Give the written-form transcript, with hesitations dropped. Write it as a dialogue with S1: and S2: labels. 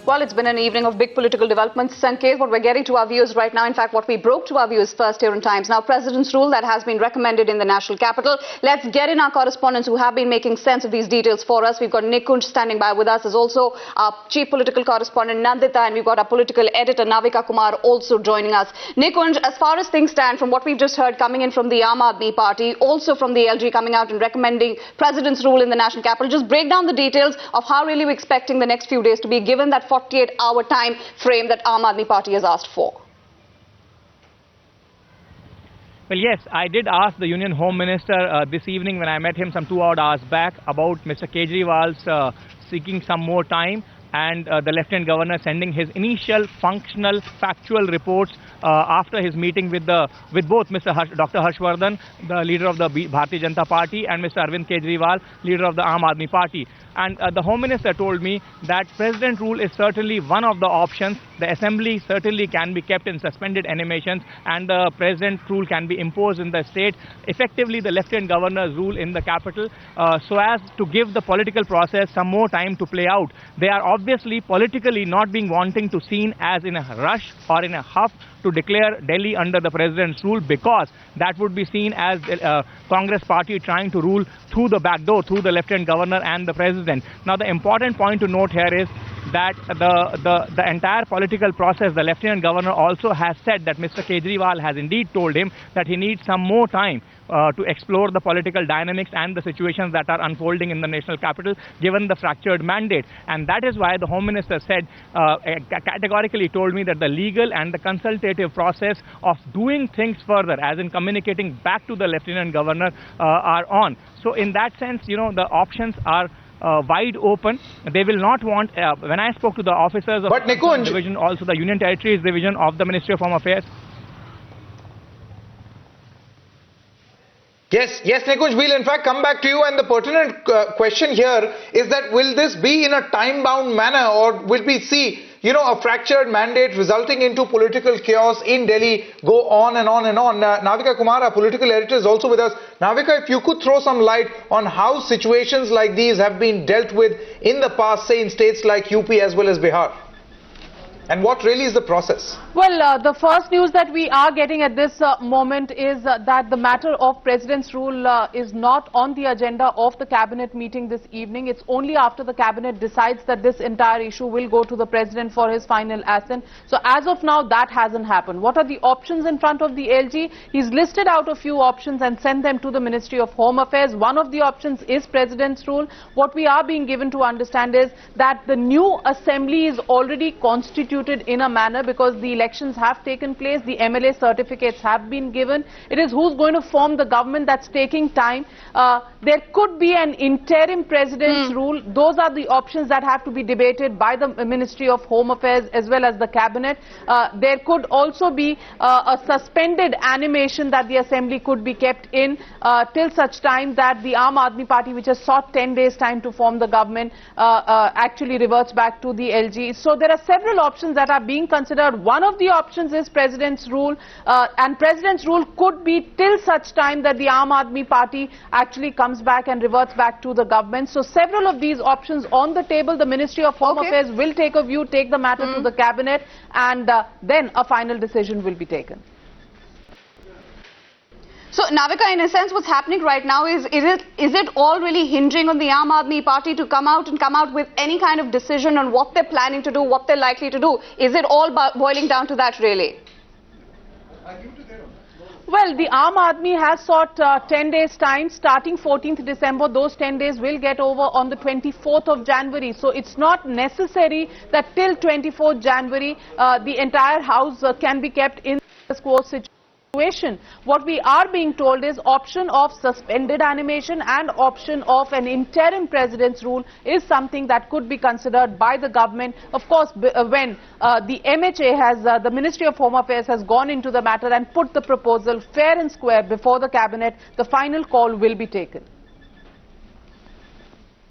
S1: Well, it's been an evening of big political developments, Sanket. What we're getting to our viewers right now, in fact, what we broke to our viewers first here in Times. Now, President's rule that has been recommended in the national capital. Let's get in our correspondents who have been making sense of these details for us. We've got Nikunj standing by with us. There's also our chief political correspondent, Nandita, and we've got our political editor, Navika Kumar, also joining us. Nikunj, as far as things stand, from what we've just heard coming in from the Aam Aadmi Party, also from the LG coming out and recommending President's rule in the national capital, just break down the details of how really we're expecting the next few days to be, given that 48-hour time frame that Aam Aadmi Party has asked for.
S2: Well, yes, I did ask the Union Home Minister this evening when I met him some 2 odd hours back about Mr. Kejriwal's seeking some more time and the Lieutenant Governor sending his initial functional, factual reports after his meeting with both Dr. Harshvardhan, the leader of the Bharatiya Janata Party, and Mr. Arvind Kejriwal, leader of the Aam Aadmi Party. And the Home Minister told me that President rule is certainly one of the options. The Assembly certainly can be kept in suspended animations, and the President rule can be imposed in the state, effectively the Lieutenant Governor's rule in the capital, so as to give the political process some more time to play out. They are obviously politically not being wanting to seen as in a rush or in a huff to declare Delhi under the President's rule, because that would be seen as Congress party trying to rule through the back door, through the Lieutenant Governor and the President. Now, the important point to note here is that the entire political process, the Lieutenant Governor also has said that Mr. Kejriwal has indeed told him that he needs some more time to explore the political dynamics and the situations that are unfolding in the national capital, given the fractured mandate. And that is why the Home Minister said, categorically told me that the legal and the consultative process of doing things further, as in communicating back to the Lieutenant Governor, are on. So in that sense, you know, the options are wide open. They will not want, when I spoke to the officers of the division, also the Union Territories division of the Ministry of Home Affairs.
S3: Yes, Nikunj, we'll in fact come back to you, and the pertinent question here is that will this be in a time-bound manner, or will we see, you know, a fractured mandate resulting into political chaos in Delhi go on and on and on? Navika Kumar, our political editor, is also with us. Navika, if you could throw some light on how situations like these have been dealt with in the past, say in states like UP as well as Bihar. And what really is the process?
S4: Well, the first news that we are getting at this moment is that the matter of President's rule is not on the agenda of the Cabinet meeting this evening. It's only after the Cabinet decides that this entire issue will go to the President for his final assent. So as of now, that hasn't happened. What are the options in front of the LG? He's listed out a few options and sent them to the Ministry of Home Affairs. One of the options is President's rule. What we are being given to understand is that the new Assembly is already constituted in a manner, because the elections have taken place, the MLA certificates have been given. It is who's going to form the government that's taking time. There could be an interim President's rule. Those are the options that have to be debated by the Ministry of Home Affairs as well as the Cabinet. There could also be a suspended animation that the Assembly could be kept in till such time that the Aam Aadmi Party, which has sought 10 days time to form the government, actually reverts back to the LG. So there are several options that are being considered. One of the options is President's rule, and President's rule could be till such time that the Aam Aadmi Party actually comes back and reverts back to the government. So several of these options on the table. The Ministry of Home Affairs will take a view, take the matter to the Cabinet, and then a final decision will be taken.
S1: So, Navika, in a sense, what's happening right now is it all really hinging on the Aam Aadmi Party to come out with any kind of decision on what they're planning to do, what they're likely to do? Is it all boiling down to that, really?
S4: Well, the Aam Aadmi has sought 10 days time starting 14th December. Those 10 days will get over on the 24th of January. So it's not necessary that till 24th January the entire house can be kept in this quo situation. What we are being told is option of suspended animation and option of an interim President's rule is something that could be considered by the government. Of course, when the MHA has, the Ministry of Home Affairs has gone into the matter and put the proposal fair and square before the Cabinet, the final call will be taken.